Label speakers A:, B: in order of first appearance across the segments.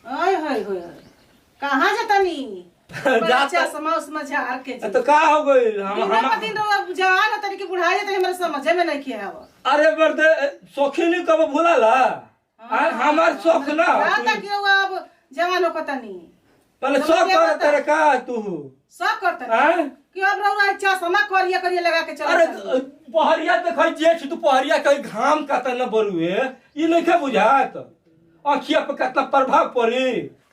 A: ओए होय होय कहाँ जतनी बच्चा समझ समझ आर के
B: तो का हो गई
A: हम दिन रो जवान तनी के बुढ़ा जाते हमरा समझे में नहीं किया आव
B: अरे बर्दे शौकीनी कब भूलाला हमार शौक ना
A: आता कि अब जवान हो पतनी
B: पहले शौक कर तेरे का तू
A: सब करते कि अब रौरा अच्छा समा करिया करिया लगा के चल
B: अरे पहरिया देखै जेठ तू पहरिया कहीं घाम काता न बरुए ई नहीं बुझात आँखिया पे कितना प्रभाव पड़ी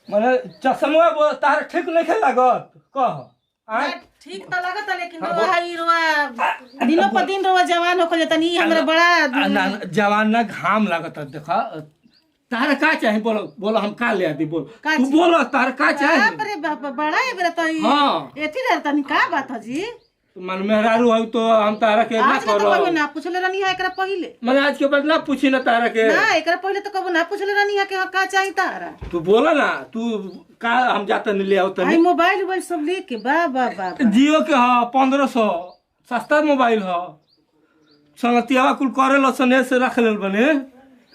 B: माने चश्मा तार ठीक नहीं लागत कह
A: ठीक तो लगता लेकिन रोआ दिनों पर दिन रोआ जवान हो जतनी हमरा बड़ा
B: जवान ना घाम लागत देखा तार का चाहे बोलो बोलो हम का ले आदि बोल तू बोलो तार का चाहे
A: अरे बड़ा है बेरा तो हां एथी रहता नहीं का बात है जी
B: मन मेहरारू हो तो हम तारा के ना करो
A: आज तो ना पूछले रहनी है एकरा पहिले
B: मैं आज के बाद ना पूछी ना तारा के
A: ना एकरा पहिले तो कबो ना पूछले रहनी है कि का चाहिए तारा
B: तू बोला ना तू का हम जाता नहीं ले आओ तनी
A: आई मोबाइल सब लेके बा
B: जियो के हां 1500 सस्ता मोबाइल हो संगतिया कुल करे लसने से रख लेल बने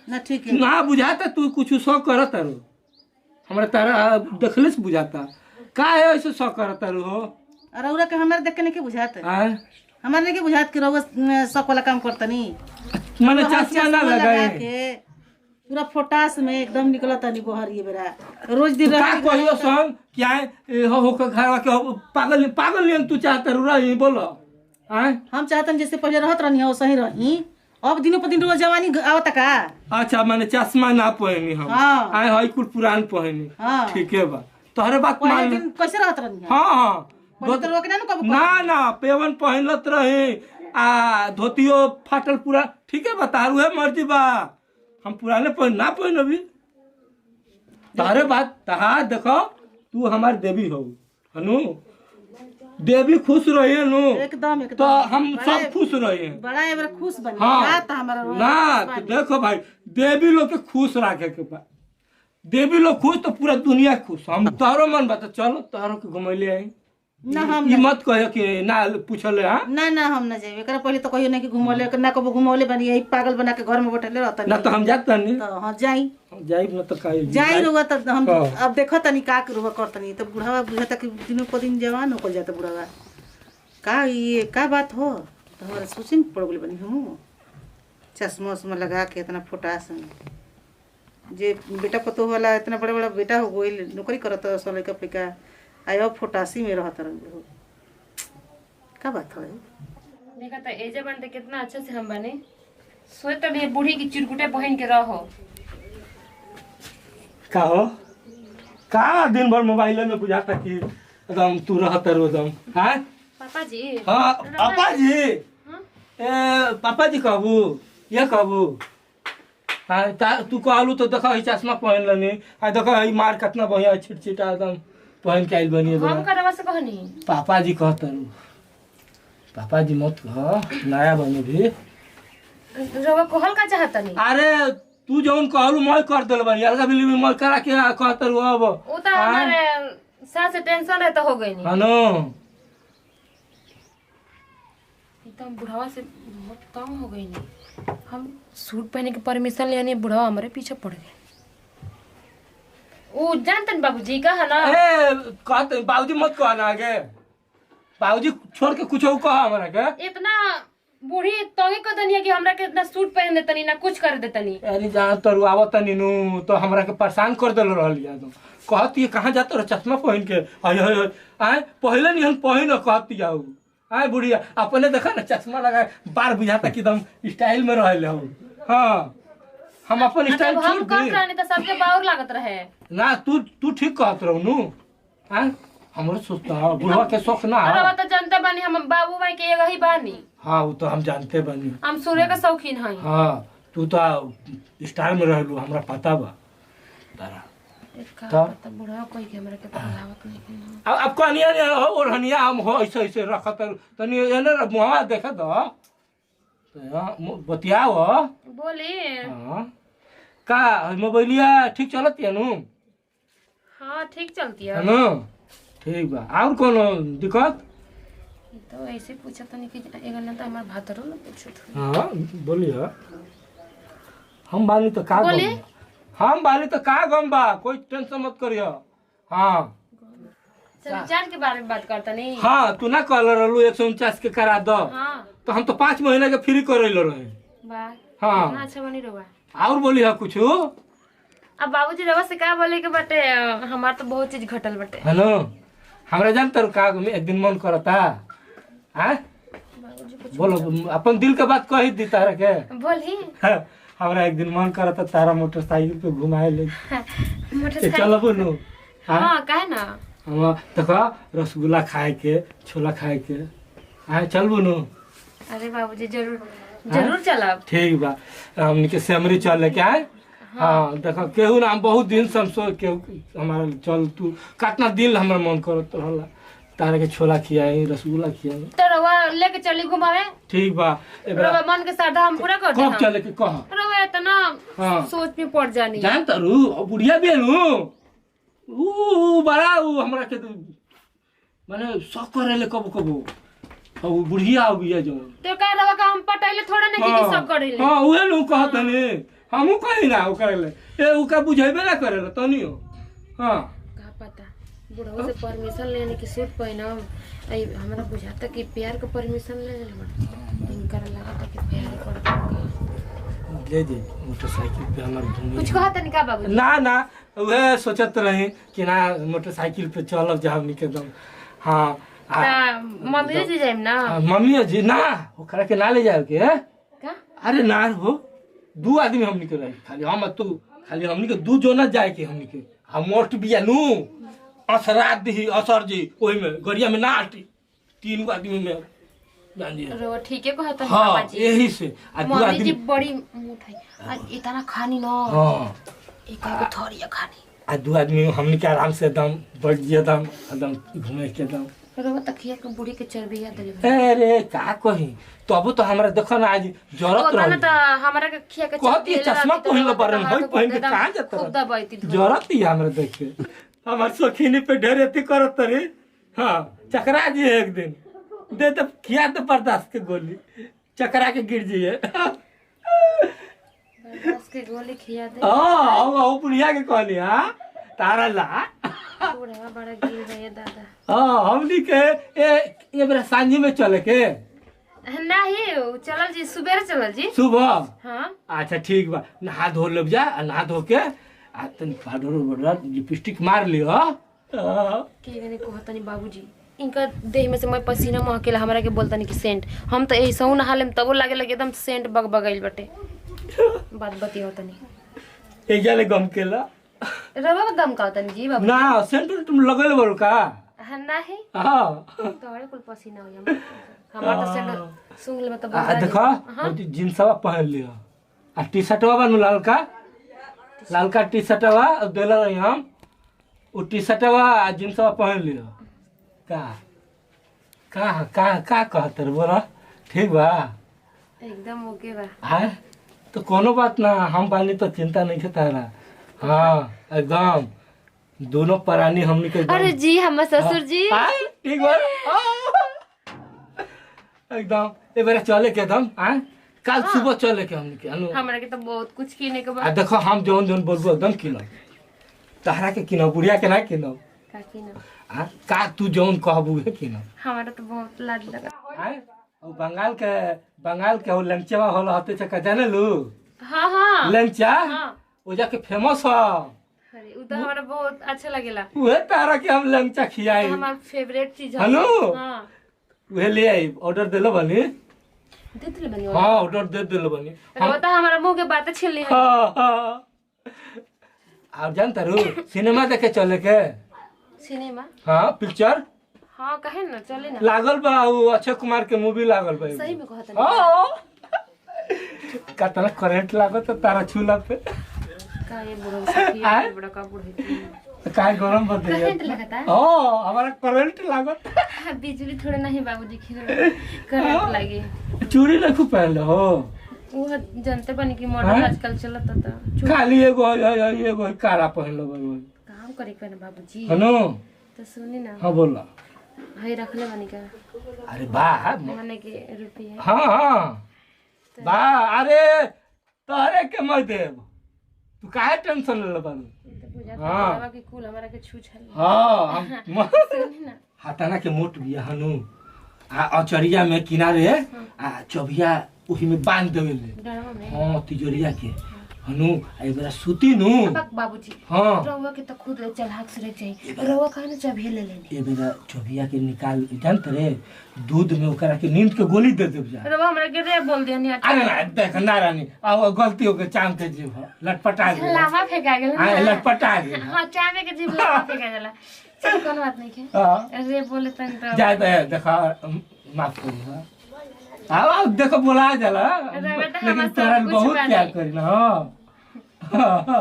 A: ना ठीक है
B: ना बुझाता तू कुछ शौक करत रो हमरा तारा देखले से बुझाता का है ऐसे शौक करत रो हो
A: अरे उरा के हमरा देख के नहीं बुझात
B: हां
A: हमरा नहीं बुझात कि रोज शौक वाला काम करतनी
B: माने चश्मा ना लगाए
A: के पूरा फोटास में एकदम निकलता नहीं बहर ये बेरा रोज दिन
B: का कहियो संग क्या हो के घर के पागल पागल नहीं तू चाहत रो रही बोलो हां
A: हम चाहतन जैसे पहले रहत रहनी हो सही रही अब दिनों पर दिन रोज जवानी आवत का
B: अच्छा माने चश्मा ना पहनी हम
A: हां
B: आए हई कुल पुरान पहनी
A: हां
B: ठीक है बा तोहरे बात मान
A: दिन कैसे रहत रहनी
B: हां हां
A: तो रोक ना कब
B: ना ना पेवन पहनत रहे आ धोतियो फाटल पूरा ठीक है बतारू है मर्जी बा हम पुराने पहन ना पहन अभी तारे बात तहा देखो तू हमार देवी हो हनु देवी खुश रही नु
A: एकदम
B: तो हम सब खुश रहे
A: बड़ा एबर खुश बन
B: हाँ
A: तो हमारा
B: ना तो देखो भाई देवी लोग के खुश रखे के बा देवी लोग खुश तो पूरा दुनिया खुश हम तोहरो मन बता चलो तोहरो के घुमैले आई
A: ना हम
B: ई मत कहे कि ना पूछले हां
A: ना हम ना जाए एकरा पहले तो कहियो नहीं कि घुमौले ना कबो घुमौले बनी यही पागल बना के घर में बैठले रहता
B: ना तो हम जाता नहीं
A: तो हां जाई
B: न तो काई
A: जाई रुआ तो हम अब देखो तनी का रुआ करतनी तो बुढ़ावा बुझाता कि दिनों पर दिन जवान हो जाता बुढ़ावा का ये का बात हो तो हमारा सोचिन पड़ गेल बनी हम चश्मा उस्मा लगा के इतना फोटास जे बेटा पतो वाला इतना बड़ा बड़ा बेटा हो गइल नौकरी करत सोले का पिका आयो फोटासी में रहत रह का बात है
C: देखा तो एजे बनते कितना अच्छा से हम बने सोच तो ये बूढ़ी की चिरकुटे पहन के रहो
B: का हो का दिन भर मोबाइल में बुझाता कि एकदम तू रहत रोदम हां
C: पापा जी
B: हां पापा जी ए पापा जी कहबू ये कहबू हां तू कहलू तो देखा चश्मा पहन लनी आ देखा ई मार कितना बढ़िया छिटछिटा एकदम पहन के आइल बनी
C: हम करवा से कहनी
B: पापा जी कहतरू पापा जी मत कह नया बने भी
C: रवा कोहल का चाहता नहीं
B: अरे तू जौन कहलू मैं कर देल बनी अलगा बिल्ली में मैं करा के कहतरू अब
C: वो तो हमारे साथ से टेंशन रहता हो गई नहीं
B: हानो
C: एकदम बुढ़ावा से बहुत कम हो गई नहीं हम सूट पहने के परमिशन लेने बुढ़ावा हमारे पीछे पड़ गए वो जानते हैं बाबूजी का है ना
B: ए कहते बाबूजी मत कहना आगे बाबूजी छोड़ के कुछ कहा हमरा के
C: इतना बूढ़ी तोगे को दनिया कि हमरा के इतना सूट पहन देतनी ना कुछ कर देतनी
B: अरे जहाँ तरू आवत नीनू तो हमरा के परेशान कर देल रहल याद कहती कहाँ जात रह चश्मा पहन के आय आय पहले नहीं हम पहन कहती जाऊ आय बुढ़िया अपने देखा ना चश्मा लगा बार बुझाता कि एकदम स्टाइल में रहले हो हां हम अपन स्टाइल छोड़
C: हम
B: दे
C: कम रहने तो सबके बाउर लागत रहे
B: ना तू ठीक कहत रहू नु हां हमरो सोचता बुढ़वा के शौक ना
C: अरे तो जानते बानी हम बाबू भाई के एगो ही बानी
B: हां वो तो हम जानते बनी
C: हम सूर्य का शौकीन हई
B: हां तू तो स्टाइल में रहलू हमरा पता बा तारा
C: तो बुढ़ा कोई के हमरा के पहलावत नहीं
B: अब कनिया ने और हनिया हम हो ऐसे ऐसे रखत तनी एने मुहावा देख दो तो बतियाओ
C: बोली
B: हां का मोबाइलिया ठीक चलत है नु
C: हाँ ठीक चलती है
B: ना ठीक बा और कोनो दिक्कत
C: तो ऐसे पूछा तो नहीं कि एगो ना तो हमार भातरो ना पूछो
B: हां बोलिए हम बानी तो का
C: बोली
B: हम बाली तो का गम बा, कोई टेंशन मत करियो। हाँ
C: चल रिचार्ज के बारे में बात करता नहीं।
B: हाँ तू ना कहल रहलू 149 के करा दो,
C: हाँ
B: तो हम तो 5 महीने के फ्री करैलो रहे।
C: वाह
B: हाँ।
C: कितना अच्छा बनी रहुआ।
B: और बोली है कुछ
C: अब बाबूजी रहुआ से का बोले के बाटे, हमार तो बहुत चीज घटल बाटे।
B: है ना। हमरा जान तर का एक दिन मन करता हाँ
C: बाबूजी कुछ
B: बोलो, अपन दिल के बात कह दी तारा के।
C: बोली।
B: हमरा एक दिन मन करता तारा मोटरसाइकिल पे घुमाए ले
C: मोटरसाइकिल
B: चलो नु।
C: हाँ काहे ना।
B: हम देखो रसगुल्ला खाए के, छोला खाए के, हाँ चलबू नु।
C: अरे बाबूजी जरूर जरूर चलब।
B: ठीक बा, हमनी के सेमरी चल के आए। हाँ देखो केहू ना, हम बहुत दिन से हम सोच के हमारा चल तू काटना दिल हमारा मन करत रहला, तारे के छोला खियाई, रसगुल्ला खियाई।
C: तो रहुआ लेके चली घुमावे।
B: ठीक बा।
C: रहुआ मन के श्रद्धा हम पूरा कर दे।
B: कब चले के कह।
C: रहुआ इतना
B: हाँ।
C: सोच में पड़ जानी।
B: जान तारू अब बुढ़िया भी नु ऊ बड़ा ऊ हमरा के माने शौक करेले कब कबो, अब बुढ़िया हो गया जो।
C: तो का रहुआ का हम पटाइले थोड़ा नहीं कि सब करेले।
B: हां उहे नु कहत ने हमहू कहि ना ओ करेले ए ऊ का बुझेबे ना करेले तनियो। हां
C: का पता बुढ़वा से परमिशन लेने की सूट पहनम। आई हमरा बुझाता कि प्यार का परमिशन ले ले इनकर लगा था कि प्यार कर
B: ले दे मोटरसाइकिल पे हमर घूमे।
C: कुछ कहत नहीं का बाबू।
B: ना ना उहे सोचत रही कि ना मोटरसाइकिल पे चलब जा हमनी के दम। हां
C: मम्मी जी जाइम ना।
B: मम्मी जी ना ओकरा के ना ले जाओ के।
C: का
B: अरे ना हो, 2 आदमी हमनी के रही, खाली हम तू, खाली हमनी के 2 जोना जाए के हमनी के। हम मोट बिया नु असरात दी असर जी ओही में गड़िया में ना आटी 3 आदमी में जान जी।
C: रो ठीक है कहत है
B: हाँ
C: बाबा जी।
B: यही से आ 2
C: मम्मी जी
B: आदमी।
C: बड़ी मुठ है आज इतना खानी ना।
B: हाँ
C: एक आगो थोड़ी खानी।
B: आ 2 आदमी हमनी के आराम से दम बैठ जिया दम एकदम घूमे के दम।
C: रो तकिया के बूढ़ी के चर्बी याद दिले।
B: अरे का कही तो अब तो हमरा देखो ना आज जरूरत
C: ना
B: रही
C: तो हमरा के खिया के
B: कहती चश्मा पहन लो बरन होई पहन के कहां जात
C: खूब दबाईती
B: जरूरत ही हमरा देखे हमार सखीनी पे ढेर एती करत रे। हां चकरा जी एक दिन दे दे खिया दे बर्दाश्त के गोली चकरा के गिर जिए।
C: बस के गोली खिया दे।
B: हां ओ बुढ़िया के कहली हां तारा ला
C: बूढ़ा बड़ा गिर गए दादा।
B: हां हमनी के ए बेरा सांझी में चले के
C: नहीं चलल जी सुबह चलल जी
B: सुबह।
C: हाँ
B: अच्छा ठीक बा, नहा धो लब जा, नहा धो के आ तनी पाउडर उडर लिपस्टिक मार लियो।
C: के ने कहतनी बाबूजी इनका देह में से मैं पसीना महकेला हमरा के बोलतनी कि सेंट हम तो ऐसा हूं नहा लेम तबो लागे लगे एकदम सेंट बगबगाइल बटे। बात बतियो तनी
B: एजा ले गम केला
C: रवा दम का तनी जी बाबू
B: ना सेंट तुम लगल बड़ का।
C: नहीं
B: हां
C: तोरे कुल पसीना हो हमरा तो सेंट सुंग ले तो
B: आ देखो वो जींसवा पहन लियो आ टी-शर्टवा बन लालका टी-शर्टवा देला रही हम वो टी-शर्टवा आ जींसवा पहन लियो। का का का का कहत रे बोला ठीक बा
C: एकदम ओके बा।
B: हां तो कोनो बात ना, हम बानी तो चिंता नहीं करता रहा। हाँ एकदम दोनों प्राणी हमनी के
C: अरे जी हम ससुर जी
B: ठीक बा एकदम ए बेरा चले के एकदम हां कल सुबह चले के हमनी के अनु
C: हमरा के तो बहुत कुछ किने के
B: आ
C: बा।
B: देखो हम जोन जोन बोलबो एकदम किनो तहरा के किनो बुढ़िया के ना किनो
C: का किनो
B: हां का तू जोन कहबू है किनो।
C: हमरा तो बहुत लाज लगा।
B: हां ओ बंगाल के ओ लंचवा होला हते से का जाने लू।
C: हां हां
B: लंचा
C: हां
B: ओ जाके फेमस है।
C: अरे उ तो हमरा बहुत अच्छा लगेला।
B: उहे तारा के हम लंचा खियाई
C: हमार फेवरेट चीज है।
B: हेलो
C: हां
B: उहे ले आई ऑर्डर देलो बनी।
C: दे दिल बनी
B: हां ऑर्डर दे देलो बनी
C: हम बता हमारा मुंह के बातें छीन ली है।
B: हां हां आप जानता रू सिनेमा देखे चले के।
C: सिनेमा
B: हां पिक्चर
C: हां कहे ना चले ना
B: लागल बा वो अक्षय कुमार के मूवी लागल बा।
C: सही में कहत नहीं
B: हां कतना करंट लागत तारा छूला पे
C: का ये बुढ़ा सखी बड़ा का बुढ़ा
B: काय गरम बदे
C: करंट लगता है।
B: हां हमारा करंट लागत
C: बिजली थोड़े नहीं बाबूजी खिले करंट लगे।
B: चूड़ी रखू पहले हो
C: वो जानते बनी कि मॉडल आजकल चलता था
B: खाली एगो काला पहन लो भाई
C: काम करे के ना बाबूजी।
B: हनो
C: तो सुनी ना
B: हां बोला
C: भाई रख ले बनी का
B: अरे वाह
C: माने के रुपया।
B: हाँ हाँ वाह अरे तोहरे के मैं देव तू काहे टेंशन ले बारू
C: तो बुझा
B: हाँ।
C: बाबा के कुल हमरा के छू छल
B: हाँ हम
C: सुनी ना
B: हाथाना के मोट बिया हनु आ अचरिया में किनारे आ चबिया उही में बांध देवेले
C: डरवा में
B: हाँ तिजोरिया के हनु आ बेरा सूती नु
C: अब बाबूजी
B: हाँ
C: रउआ के तो खुद चलहाक से चाहिए रउआ कहने चाबी ले लेनी
B: ए बेरा चबिया के निकाल जानत रे दूध में ओकरा के नींद के गोली दे देब जा
C: रउआ हमरा के रे बोल दिया नहीं
B: अरे ना देख ना रानी अब गलती हो के चाम के जीव लटपटा गेल
C: लावा फेंका गेल
B: हां लटपटा गेल
C: हां चामे के जीव लावा फेंका गेला चल कोनो बात नहीं है
B: हां
C: रे बोले तन तो
B: जा दे देखा माफ करी हां देखो बोला जाला लेकिन तोरा बहुत प्यार करी ना हां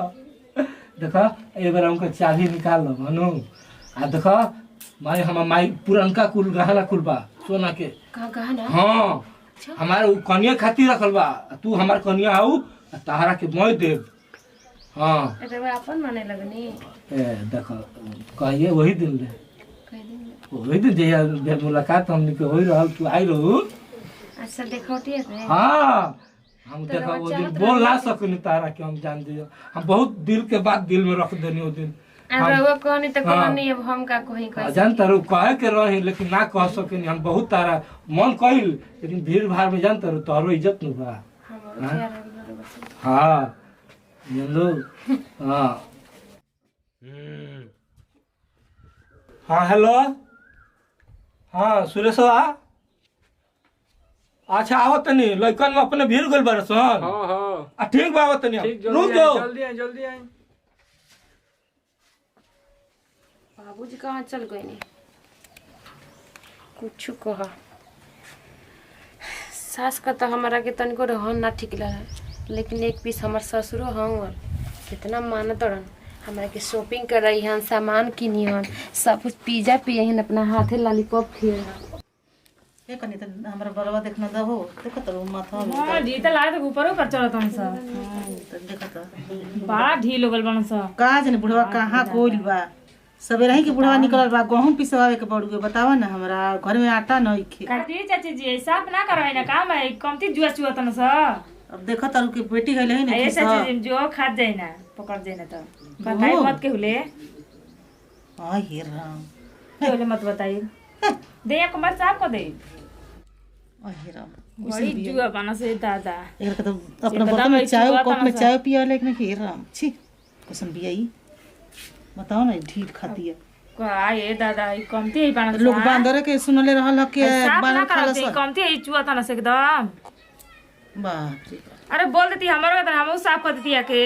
B: देखा ए बेरा हमको चाबी निकाल लो मनु आ देखा माई हम माई पुरनका कुल गहना कुल बा सोना के
C: का गहना
B: हां हमारे उ कन्या खातिर रखल बा तू हमार कन्या आऊ तहरा के मोय देब हां
C: रे अपन माने लगनी
B: ए देखो कहिए वही दिन ले
C: कह दिन
B: वही दिन जे मुलाकात हमनी के होई रहल तू आई रहू
C: अच्छा देखौटी है
B: हां हम
C: तो
B: देखा वो
C: रउआ
B: दिन
C: चाहत
B: बोल ना
C: रही।
B: सकनी तारा के हम जान दियो हम बहुत दिल के बात दिल में रख देनी वो दिन
C: रउआ कहनी तो
B: हाँ।
C: कहनी अब हम का कहीं कह
B: जान तारू कहे के रही लेकिन ना कह सकेनी हम बहुत तारा मन कहिल लेकिन भीड़ भाड़ में जान तारू तोहरो इज्जत न बा
C: हम
B: हाँ।
C: यार बस
B: हाँ जानलो हाँ हाँ हेलो हाँ सुरेशवा अच्छा आओ तनी लइकन में अपने भीड़ गइल बारसन
D: हाँ हाँ
B: आ ठीक बा आओ तनी
D: ठीक
B: रुक जाओ
D: जल्दी आए
C: बाबूजी कहाँ चल गए नहीं कुछ कहा सास का तो हमारा के तनिको रहन ना ठीक लगा लेकिन एक पीस हमार ससुरो हन कितना मानत रहन हमारा के शॉपिंग कर रही हन सामान किनी हन सब कुछ पिज्जा पिए हन अपना हाथे लॉलीपॉप खिए हन
A: ए कनी त हमरा बरवा देखना दहो देखो त माथा में
E: हाँ ढी त लागे त ऊपर ऊपर चलत हन सब
A: त देखो त
E: बड़ा ढील हो गल बन सब
A: का जाने बुढ़वा कहाँ कोइल बा सबेरे ही के बुढ़वा निकलल बा गहूं पिसवावे के पड़ुए बतावा ना हमरा घर में आटा नहीं खे
E: काटी चाची जी साफ ना करो ना काम है कमती जुआ चुआ तन सब
A: अब देखो तारू के बेटी गइले है
E: ए
A: ना
E: चाची जी जो खात जाए ना पकड़ जाए ना तो बताई मत के हुले
A: हां हे राम
E: के हुले मत बताई दे या कमर साफ कर दे
A: आ हे राम
E: बड़ी जुआ बना से दादा
A: एकर के तो अपना
E: सीता
A: बर्तन में
E: भाई
A: चाय
E: चुआ
A: कप में
E: तना
A: चाय पिया लेकिन हे राम छी कुसन बियाई बताओ ना ढील खाती है
E: का ये दादा ई कमती है बना
A: लोग बांदर के सुनले रहल ह के
E: साफ ना
A: बानर
E: करो
A: खाला
E: ते
A: सन
E: कमती है चुआ तना से एकदम
A: बाप रे बाप।
E: अरे बोल देती हमरो के हम साफ कर देती के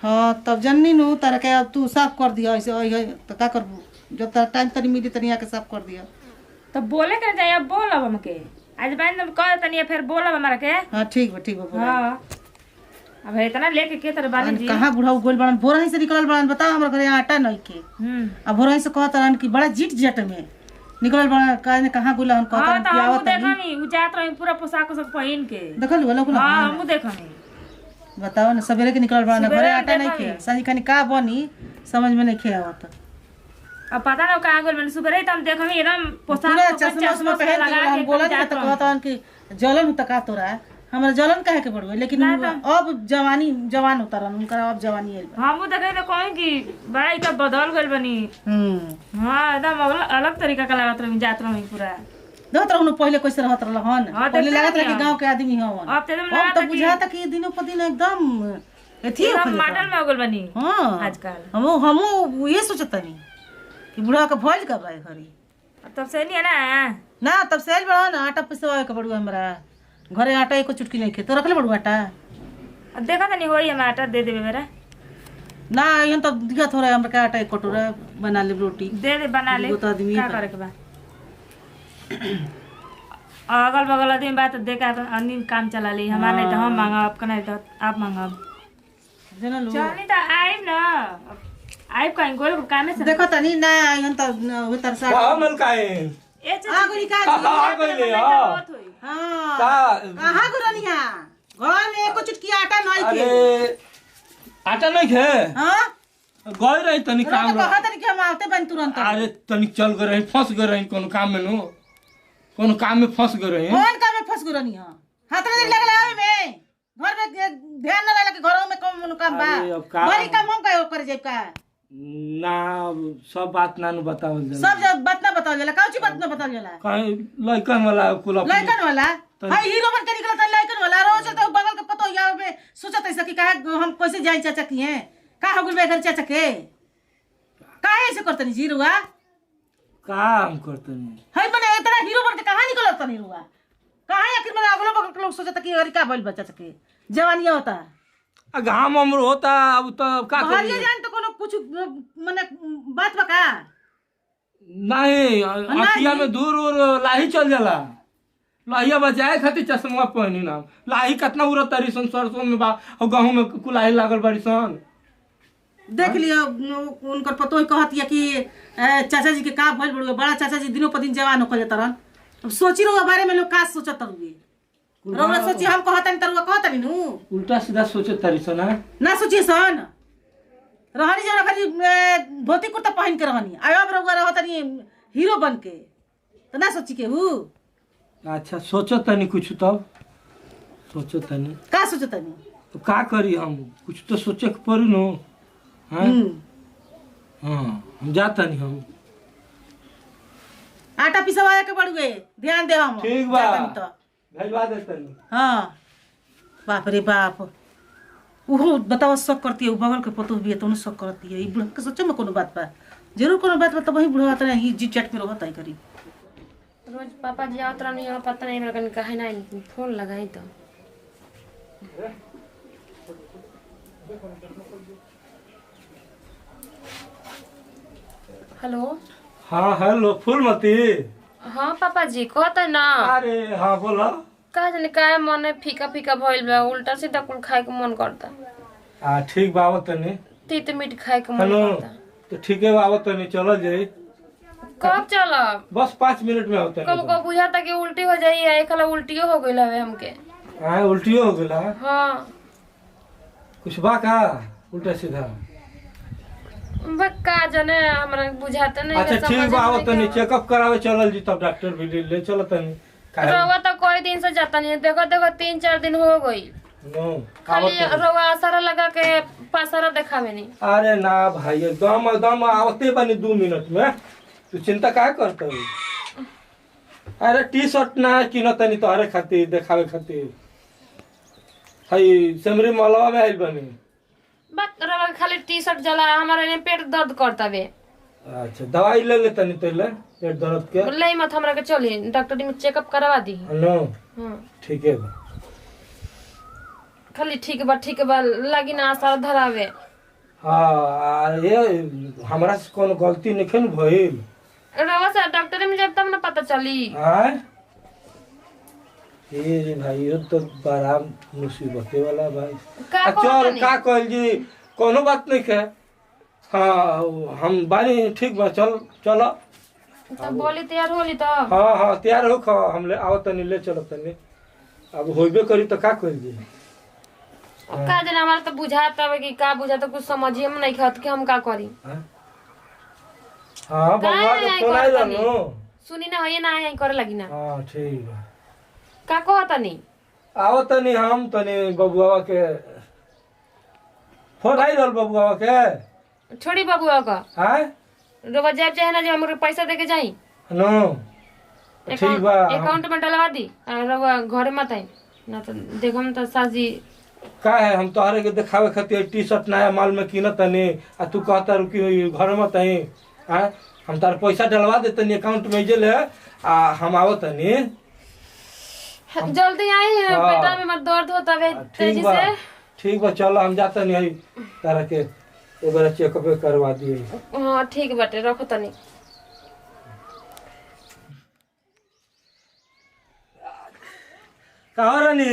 A: हाँ तब जननी नु तारा के अब तू साफ कर दिया ऐसे तो का करबू जब तारा टाइम तनी मिली तनी आके साफ कर दिया
E: तो बोले के जाए अब बोल अब हमके आज बहन कह तनी फिर बोल अब हमारा के
A: हाँ ठीक बा बोला।
E: हाँ अब इतना लेके के तरह बाली जी
A: कहाँ बुढ़ा गोल बड़न भोर ही से निकलल बड़न बताओ हमरा घरे आटा नहीं के अब भोर ही से कहत रहन कि बड़ा जीट जट में निकलल बड़न कहने कहाँ गुला हम कहत
E: हाँ
A: रहन
E: तो
A: कि
E: हम
A: आवत नहीं
E: देखनी उ जात रही पूरा पोशाक सब पहन के
A: देखल लोग
E: हाँ हम देखनी
A: बताओ ना सवेरे के निकलल बड़न
E: सवेरे
A: घरे आटा नहीं
E: देखनी।
A: के सांझ खानी का बनी समझ में नहीं खे आवत
E: अब पता ना कहाँ गइल मैंने सुबह तो हम देखनी एकदम
A: पूरा
E: पोशाक
A: चश्मा उस्मा पहन के
E: लगा
A: हम
E: के
A: बोला
E: एकदम
A: नहीं
E: जात
A: तो
E: रही।
A: कहत रहन कि जलन तका तोरा हमरा जलन काहे के पड़ुए लेकिन अब जवान होता रहन उनका अब जवानी आइल बा
E: हम देखे तो कहीं कि बड़ा इतना बदल गइल बनी हाँ एकदम अलग तरीका का लागत रही जात रही पूरा
A: देखत रहनु पहिले कैसे रहत रहन
E: हाँ,
A: पहिले
E: देखते
A: लागत रहे कि
E: रहनी
A: गांव के आदमी हवन
E: अब तो एकदम
A: अब
E: लागता
A: तो
E: कि
A: बुझाता कि दिनों पर दिन एकदम एथी हो
E: एकदम
A: गइल
E: मॉडल में हो गइल बनी
A: हां
E: आजकल
A: हमो ये सोचतनी कि बुढ़ा का भइल का बा घरी
E: अब तब से नहीं है ना
A: ना तब सेल बड़ा ना आटा पिसवाए के पड़ुए हमरा घरे आटा एको चुटकी नहीं खे तो रखले बड़ुआ आटा
E: अब देखा तो नहीं होई हम आटा दे देवे मेरा
A: ना यहन तो दिखा थोड़ा हमरा के आटा एक कटोरा बना ले रोटी
E: दे दे बना ले
A: दूगो तो आदमी
E: क्या
A: बा।
E: करे के बा अगल बगल आदमी बात तो देखा तो अन्य काम चला ली हमारा नहीं तो हम मांगा आपका नहीं तो आप मांगा
A: जना लो
E: चल नहीं तो आइब ना आइब कहीं गोल कामे से
A: देखो तनी ना यहन तो वे तरसा
B: कहाँ मलकाए
E: ए चल
A: आ गई का
B: आ गइले हां
A: हां
B: का
A: कहां गुरनिया घर में एको चुटकी आटा नहीं
B: अरे
A: खे
B: आटा नहीं खे
A: हां
B: गई रही तनी काम
A: तो कहत नहीं कि हम आते बन तुरंत
B: अरे तनी चल गए रही फंस गए रही कोनो काम में नु कोनो काम में फंस गए रही
A: कौन काम में फंस गुरनिया हाथ में लगल आवे में घर में ध्यान न रहला कि घरों में कम काम बा
B: अरे, अब का-
A: बड़ी काम हम का करे जाए का
B: ना सब बात ना बतावल जाला
A: सब जब बात ना बताओ जाला काउची बात ना बताओ जाला
B: कहीं लइकन वाला कुल अपने-
A: लड़कन वाला हाय हीरो बन के निकलत है लड़कन वाला रोज तो बगल के पतो या में सोचत है कि का हम कैसे जाई चाचा की हैं का हो गइल बेगर चाचा के काहे ऐसे करतनी जीरुआ
B: का हम करतनी
A: हाय मने इतना हीरो बन के कहां निकलत तनी रुआ कहां आखिर में अगलो बगल के लोग सोचत कि अरे का भइल बच्चा के जवानिया होता
B: घाम अमर होता अब तो का
A: बाहर
B: करिए
A: जान तो कोनो कुछ मने बात बका
B: नहीं अखिया में दूर और लाही चल जाला लाहिया बजाए खातिर चश्मा पहनी ना लाही कितना उड़त तारी सन सरसों में बा और गहूं में कुलाही लागल बारी सन
A: देख लियो उनकर पतो ही कहत या कि चाचा जी के का भइल बड़ुए बड़ा चाचा जी दिनों पर दिन जवान हो जाता रहन अब सोची रहो बारे में लोग का सोचत रुए रोना सोची हम कहतन तरुआ कहतनी नु
B: उल्टा सीधा सोचे तारी सन
A: ना सोची सन रहनी जरा खाली धोती कुर्ता पहन के रहनी आयो अब रहुआ रहतनी हीरो बन के तो ना सोची के हु
B: अच्छा सोचो तनी कुछ तब सोचो तनी
A: का सोचतनी
B: तो का करी हम कुछ तो सोचे के पड़ी नो हाँ हम जातनी हम
A: आटा पिसवाए के बड़ुए ध्यान दे हम
B: ठीक बा
A: जातनी तो
B: भेजवा देतनी
A: हाँ बाप रे बाप वो बताओ शक करती है वो बगल के पतो भी है तो शक करती है बुढ़ा के सच्चे में कोनो बात बा जरूर कोनो बात बा तो वही बुढ़ा आता है जी चट में रहता है करी
C: रोज पापा जी आवत रहनी है पता नहीं मेरा कहे ना फोन लगाई तो हेलो
B: हाँ हेलो फूलमती
C: हाँ पापा जी कहता ना
B: अरे हाँ बोला
C: का जाने का मन फीका फीका भइल बा उल्टा सीधा कुल खाए के मन करता
B: ठीक बा आवत तनी
C: तीत मीठ खाए के मन
B: हेलो
C: करता
B: तो ठीक है आवत तनी चलो जाई
C: कब चलब
B: बस 5 मिनट में आवत
C: कब कब बुझाता कि उल्टी हो जाई है एक खाला उल्टियो हो गइल हवे हमके
B: हाँ उल्टियो हो गया
C: हाँ
B: कुछ बा का उल्टा सीधा
C: बा का जाने हमरा बुझाता नहीं
B: अच्छा
C: है,
B: ठीक
C: समझ
B: बा
C: में
B: आवत तनी
C: नहीं
B: चेकअप करावे चलल जी तब डॉक्टर भी ले चलो तनी
C: के- रउआ तो कोई दिन से जाता नहीं देखो देखो 3-4 दिन हो गई
B: नो
C: खाली
B: आवत तनी।
C: रउआ आसारा लगा के पासारा देखावे नहीं
B: अरे ना भाई एकदम एकदम आवते बनी 2 मिनट में तू चिंता काहे करत हो अरे टी शर्ट ना किनो तनी तोहरे खातिर देखावे खातिर हई सेमरी मलवा में आइल बनी
C: बस रउआ खाली टी शर्ट जला हमारा ने पेट दर्द करता बे
B: अच्छा दवाई ले ले तनी पहले पेट दर्द के
C: ले मत हमरा के चली डॉक्टर में चेकअप करवा दी
B: नो
C: हां
B: ठीक है बा
C: खाली ठीक बा लागी ना आसारा धरावे
B: हाँ ये हमरा से कोनो गलती नहीं न भइल
C: रउआ से डॉक्टर में जब तब ना पता चली
B: आय ये भाई ये तो बड़ा मुसीबत वाला भाई
C: का
B: चल
C: कहतनी?
B: का कहल जी कोनो बात नहीं है हाँ हम बानी ठीक बा चल चलो
C: तब बोली तैयार होली तो
B: हाँ हाँ तैयार हो खा हम ले आओ तनी ले चलो तनी अब होइबे करी तो का कहल जी
C: का जाने हमारा तो बुझाता है कि का बुझाता कुछ समझिए में नहीं खात कि हम का करी
B: हाँ बबुआ के
C: काहे
B: फोन आइल
C: करतनी?
B: नु
C: सुनी ना होइए ना आई करे लगी ना
B: हाँ ठीक बा
C: का कहतनी
B: आओ तनी हम तनी बबुआ के फोन आई रहल बबुआ के
C: छोड़ी बबुआ का
B: हाँ
C: रोबा जाब चाहे ना जो हमरे पैसा देके जाई
B: नो ठीक बा
C: अकाउंट में डलवा दी रोबा घरे मत आई ना तो देखम तो साजी
B: का है हम तोहरे के दिखावे खातिर टी शर्ट नया माल में कीन तनी आ तू कहता रुकी घर में तही हाँ हम तार पैसा डलवा दे तनी अकाउंट में जे ले आ हम आवत तनी
C: जल्दी आई
B: हाँ।
C: पेटा में मत दर्द होता है तेजी
B: ठीक बा
C: से
B: ठीक बा चलो हम जाता नहीं हई तारा के एक बार चेकअप करवा दिए
C: हाँ ठीक बाटे रखो तनी
B: कहाँ रानी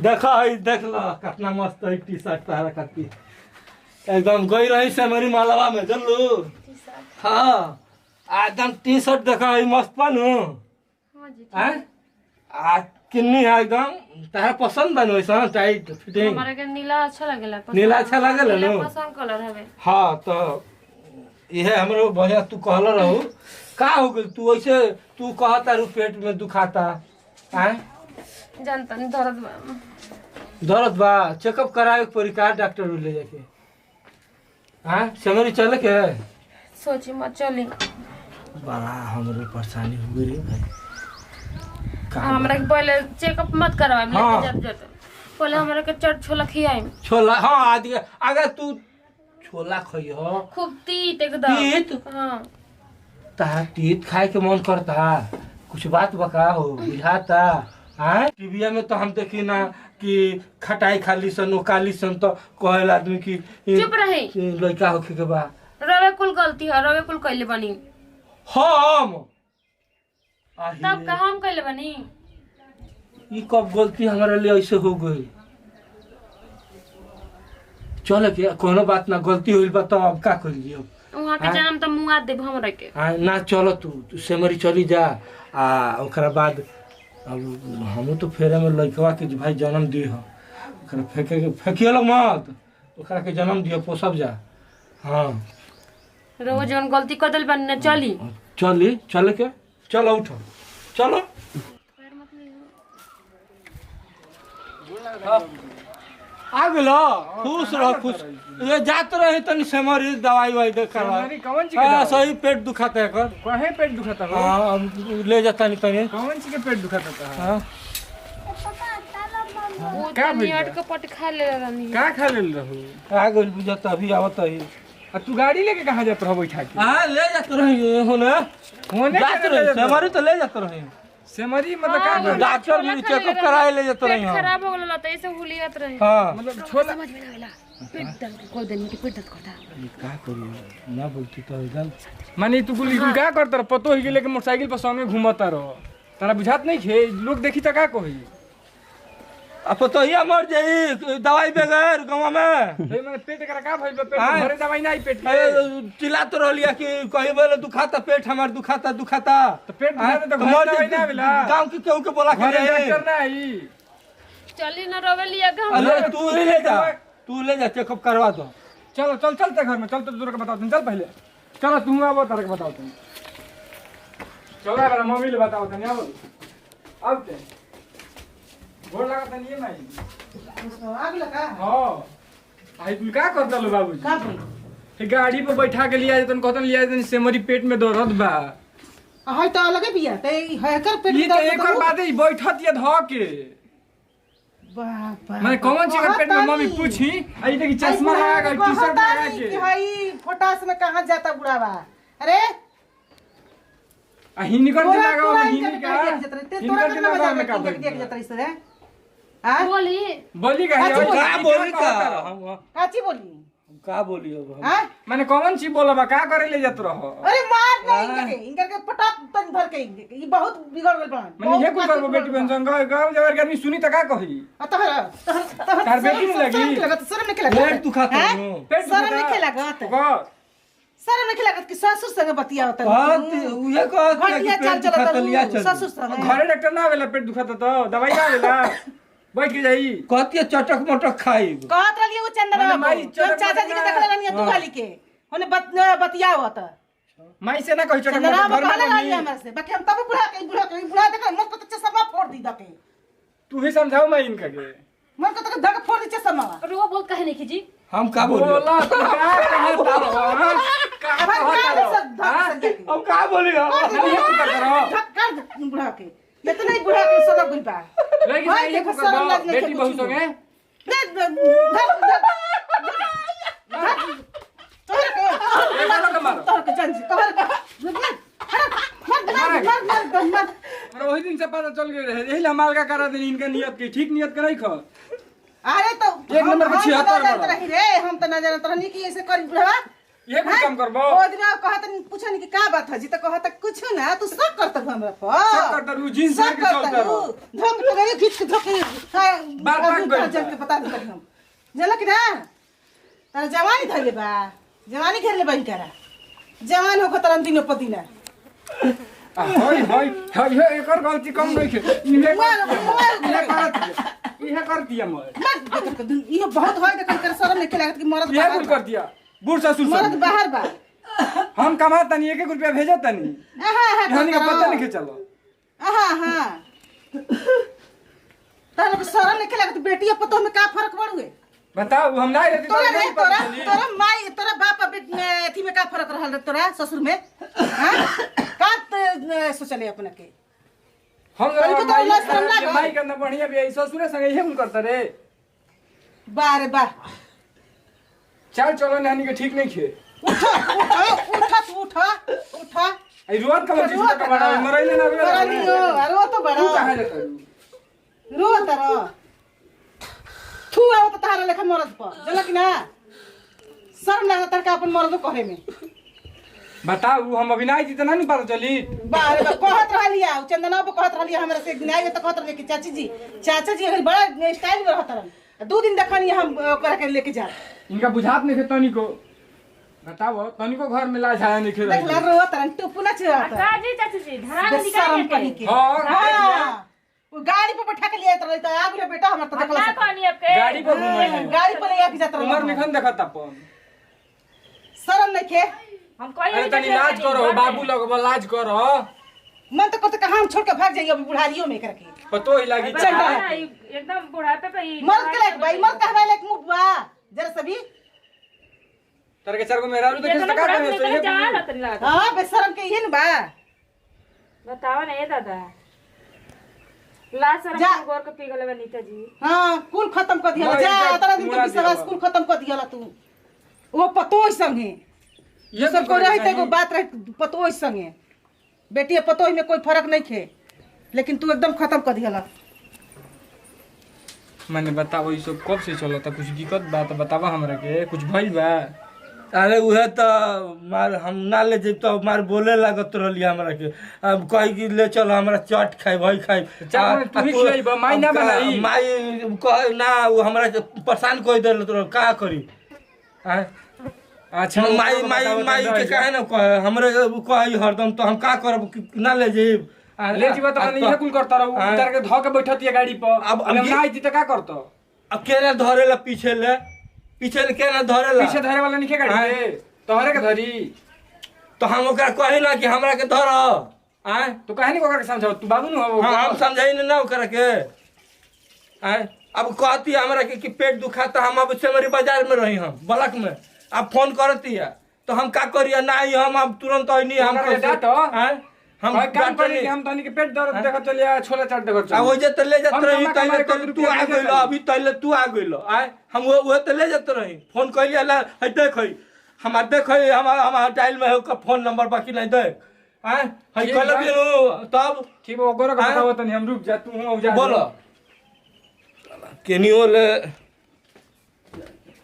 B: देखा है देख लो कितना मस्त है टी शर्ट तारा खातिर एकदम गई रही से मेरी मालवा में जल्लू हाँ एकदम टी शर्ट देखा है मस्त पानू
C: हाँ जी
B: हैं आ किन्नी है एकदम तारा पसंद बन वैसा टाइट फिटिंग
C: हमारे के नीला अच्छा लगेला
B: नीला अच्छा लागेला
C: नीला
B: नु?
C: पसंद कलर हवे
B: हाँ तो यह हमरो भैया तू कहल रहू का हो गई तू ऐसे तू कहता रू पेट में दुखाता हैं
C: जानता नहीं दर्द बा।
B: दर्द बा चेकअप करावे के पड़ी का डॉक्टर ले जाके। हाँ सेमरी चले के
C: सोची मत चली।
B: बड़ा हमरे परेशानी हो गई रे भाई।
C: हमरा के पहले चेकअप मत करवाए
B: हाँ।
C: लेके जब पहले हमरा के चट छोला खियाई
B: छोला हाँ आदि अगर तू छोला खइयो
C: खूब तीत एकदम।
B: तीत?
C: हाँ
B: तार तीत खाए के मन करता कुछ बात बका हो बुझाता। हाँ टीविया में तो हम देखी ना कि खटाई खाली सन ओकाली सन तो कहेला आदमी की
C: चुप रही।
B: लड़का होखे के बा
C: रवे कुल गलती है रवे कुल कैले बनी
B: हम
C: तब का हम कैले बनी।
B: ई कब गलती हमारे लिए ऐसे हो गई। चल के कोनो बात ना गलती होइल बा तो अब का करिए अब
C: वहाँ के जन्म तो मुँह दे हमरा के।
B: हाँ ना चलो तू सेमरी चली जा आ ओकरा बाद अब हम तो फेरे में लड़कवा के भाई जन्म दी हो ओकरा फेंकिए लोग मत ओकरा के जन्म दियो पोसब जा। हाँ
C: रोज जौन गलती कर दिल बनी ना चली।
B: चली चले के चलो उठो चलो। आ गेलो खुश रह खुश ये जात रही तनी सेमरी दवाई वाई दे करवा।
D: कौन सी
B: हाँ सही पेट दुखाता है कर।
D: कहे पेट दुखाता है?
B: हाँ अब ले जाता नहीं तनी।
D: कौन सी के पेट दुखाता था?
B: हाँ
C: वो
D: क्या
C: तनी
D: भइल बा?
C: अट के पट खा ले रहनी।
D: का खा ले रहू?
B: आ गइल बुझाता अभी आवत है।
D: आ तू गाड़ी लेके कहाँ जात रहो बैठा के?
B: हाँ ले जाते रही होने
D: होने
B: जात
D: के
B: रही
D: ले जात
B: सेमरी तो ले जाते रही
D: सेमरी मतलब का कर?
B: डॉक्टर भी चेकअप कराए ले जाते रही
C: पेट खराब हो गला तो ऐसे हुलियत रहे।
B: हाँ
D: मतलब छोला
C: समझ में ना आवेला पेट दर्द को देनी के पेट दर्द करता।
B: का करिए ना बोलती तो एकदम
D: माने तू गुली का करत रह पतो ही लेके मोटरसाइकिल पर संगे घूमता रहो तारा बुझात नहीं खे लोग देखी त का कही?
B: अब तो ये मर जाई दवाई बगैर गाँव में।
D: भाई माने पेट करा का भइल बा? पेट
B: हाँ।
D: भरे दवाई नहीं पेट के
B: चिल्लात रहलिया कि कहीं बोले दुखाता पेट हमार दुखाता दुखाता
D: तो पेट दुखाता तो घर दवाई ना आवेला?
B: गाँव के केहू के बोला के
D: घरे
B: जाए।
D: डॉक्टर ना आई?
C: चली ना रोवे लिया गा।
B: अरे तू ही ले जा तू ले जा चेकअप करवा दो।
D: चलो चल चलते घर में चल तो दूर के बताओ तुम चल पहले चलो तुम आओ तारे के बताओ तुम चलो मेरा मम्मी ले बताओ तुम आओ अब के गोड़ लगा तनी ये नहीं
A: आ गेला का
D: हां आई तू का करता लो बाबूजी?
A: का भइल?
D: ये गाड़ी पे बैठा के लिया तन कहतन लिया तन सेमरी पेट में दर्द बा।
A: हाय तो अलगे बिया ते हैकर पेट
D: ये तो एक और बात है बैठत ये ध के
A: बाप
D: माने कौन चीज के पेट में मम्मी पूछी आई देखी चश्मा लगा के टी-शर्ट लगा के
A: हाय पोटास में कहां जाता बुढ़ावा। अरे
D: आ हिनी कर
A: तोरा
D: लगा
A: तोरा
D: हिनी
A: इनके
D: का
A: ते तोरा के लगा में का देख जाता इस रे हां
C: बोली
D: बोली का
A: अच्छा,
B: का बोली का
A: काची बोली
B: का बोली अब
A: हां
D: माने कौन चीज बोलबा का करे ले जात रहो?
A: अरे मार नहीं इनके पटाक तन भर के ई बहुत बिगड़ गेल बन
D: माने ये कुछ करबो बेटी बहन गांव जवर के आदमी सुनी त का कही?
A: तार
D: बेटी नहीं लगी?
A: शर्म नहीं लगत
B: पेट दुखाता
A: हैं?
B: है
D: पेट
A: शर्म
D: दुखता?
A: नहीं लगत
D: बस
A: शर्म नहीं लगत कि ससुर संग बतियावत
B: कहत उहे कहत कि
A: घटिया
B: पेट
A: चाल
B: दुखाता लिया
A: चलत
B: चल
A: ससुर संग
D: घरे डॉक्टर ना आवेला पेट दुखाता तो दवाई ना आवेला बैठ के जाई
B: कहती चटक मटक खाई
A: कहत रही वो चंदन
D: मैंने
A: बाबू
D: माई
A: जो
D: चटक
A: चाचा जी के
D: मटक
A: देखले रहनी तू
B: हाँ।
A: वाली के होने बतियावत
D: माई से ना कही चटक
A: चंदन
D: मटक
A: बाबू
D: घर में
A: कहले रहनी
D: मम्मी
A: हमरा से बाकी हम तब बुढ़ा देख मत पता चश्मा फोड़ दी दके
D: तू ही समझाओ मैं इनका के
A: मन को तक धक फोड़ दी चश्मा
C: रो बहुत कहे नहीं खींची।
B: हम का बोली
D: बोला तो का कहता रहो
B: हम का बोली
A: धक कर बुढ़ा के ये तो नहीं बुढ़ा के सदा गुल पा
D: लेकिन
A: भाई,
D: ये
A: देखो,
D: को
A: शर्म लग नहीं
D: बेटी
A: कुछ
D: बहुत
A: भी।
D: हो गए ये वाला का मारो
A: तोहर के जान जी तोहर मत
D: और वही दिन से पता चल गए रहे यही ला माल का करा दे इनका नियत की ठीक नियत करे खो
A: अरे तो
D: एक नंबर के 76
A: जानत रही रे हम तो ना जानत रहनी कि ऐसे कर बुढ़वा
D: ये कुछ काम करबो
A: ओ दिन कहत पूछन कि का बात है जी तो कहत कुछ ना तू सब करत हमरा पर
D: सब करता रू जींस
A: सब
D: के चलता
A: करत
D: रहो
A: धम तो गए खींच के धके
D: बात कर
A: जन के बता दे हम जानल कि ना तारा जवानी धइले बा जवानी घेरले बा इनकरा जवान हो खतरन दिनो पदिना
D: होय होय होय एक और गलती कम नहीं है इहे कर दिया मैं
A: ये बहुत है देख कर शर्म नहीं लागत कि मरद
D: ये
A: बाहर
D: कुल
A: बा।
D: कर दिया बूढ़ ससुर
A: मरद
D: सब
A: बाहर बा
D: हम कमा तनी 1 रुपया भेजा तनी
A: आहा हा
D: हमनी का पता नहीं के चलो
A: आहा हा शर्म नहीं खेला तो बेटी और पतोह में का फर्क पड़ुए
D: बताओ हम नहीं रहती
A: तोरा
D: तो
A: रे
D: नहीं पता
A: तोरा
D: चली।
A: तोरा माई तोरा बाप और बेटी में अथी में का फर्क रहल रे तोरा ससुर में हां का सोचले अपने के
D: हम
A: तनिको तो
D: माई
A: ना शर्म लागल।
D: माई करना बढ़िया भी है ससुरे संगे ये करता रे
A: बाह रे बाह
D: चल चलो नानी के ठीक नहीं खे
A: उठो उठो उठो उठो
D: आई रोज का बच्ची का बड़ा मरैले ना
A: रो अरे तो बड़ा
D: तू कहां ले करू
A: रो तरो तू आओ तो तारा लेखा मरद पर चल कि ना शर्म लगा तर का अपन मरद करे में
D: बताओ हम अभी नहीं जीते नहीं पता चली
A: बारे बा कहत रहलिया चंदना पे कहत रहलिया हमरा से गिनाई तो कहत रहलिया कि चाचा जी अगर बड़ा स्टाइल में रहत रहन 2 दिन देखनी हम ओकरा के लेके जा
D: इनका बुझात नहीं थे तनी को बताओ तनी को घर में लाज आया नहीं खे
A: देख ला रो तरन टुपु ना चाहता
E: का जी चाची जी धरा के
A: शर्म
E: निकाल
A: पड़ी
E: के
A: के
D: हां
A: वो गाड़ी पे बैठा के ले आत रही तो आ बोले बेटा हमर तो देखला
E: क्या कहनी आपके
D: गाड़ी पर घुमाई
A: गाड़ी पे ले आके जात
D: उमर
A: रही
D: निखन देखत अपन
A: शर्म नहीं के
E: हम कोई
D: अरे तनी लाज करो बाबू लोग लाज करो
A: मन तो कहते कहां हम छोड़ के भाग जाइए अभी बुढ़ारियों में करके
D: पतो ही लागी
A: चल
E: एकदम बुढ़ापे पे ही
A: मर्द के लायक भाई मर्द कहवा लायक मुंह बा जरा सभी
D: तेरे के चार को मेरा तो किस टका करे तो ये
E: जान तनी लगा
A: हां बेशरम के ये न बा
E: बताओ ना ये दादा लास्ट सर
A: जा।
E: गोर के पी गले नीता जी
A: हां कुल खत्म कर दिया जा उतना दिन तो विश्वास कुल खत्म कर दिया तू वो पतोय संगे
D: ये
A: सब को रही तो बात रही पतोय संगे बेटी पतोय में कोई फर्क नहीं थे लेकिन तू एकदम खत्म कर दिया
D: मैंने बताओ ये सब कब से चलो था कुछ दिक्कत बात बतावा हमरा के कुछ भइल बा
B: अरे उहे तो मार हम ना ले जब तो मार बोले लागत रहली हमरा के अब कही कि ले चल हमरा चाट खाई भाई खाई
D: चाट तू ही खिलाइबा, माई ना बनाई।
B: माई कह ना वो हमरा के परेशान कर देल तो का करी आ
D: अच्छा
B: माई माई माई के काहे ना कहे हमरे कही हरदम तो हम का करब कि ना ले जेब
D: ले जीवा तो मैंने ये कुल करता रहू उतर के ध के बैठत ये गाड़ी पर
B: अब
D: अब ना आई त का करतो
B: अब केना धरेला पीछे ले केना धरेला
D: पीछे धरे वाला नहीं के गाड़ी पे तोहरे के धरी
B: तो हम ओकरा कही ना कि हमरा के धर आय
D: तो काहे नहीं ओकरा के समझाओ तू बाबू न हो
B: हाँ हम समझाई ना ओकरा के आय अब कहती हमरा के कि पेट दुखाता हम अब सेमरी बाजार में रही हम ब्लॉक में अब फोन करती है तो हम का करिए ना ही हम अब तुरंत नहीं हम
D: ओकरा के डांटो।
B: आय हम
D: हम काम
B: डांटो
D: पर
B: नहीं।
D: हम तनी के पेट दर्द देखत चलिया छोला चाट देखत
B: आ वो
D: चल
B: जे त ले जात
D: हम
B: रही
D: जमा
B: तैले
D: कमाई
B: तू आ
D: रुपया
B: गइल अभी तैले तू आ गइल आय हम वो त ले जात रही फोन कइले ला है देख हमार देख हम टाइल में का फोन नंबर बाकी नहीं दे आय है
D: ठीक
B: कहल
D: बा।
B: भी तब
D: ठीक ओकरा के
B: हाँ?
D: बताओ तनी हम रुक जा तू हो जा
B: बोलो केनियो ले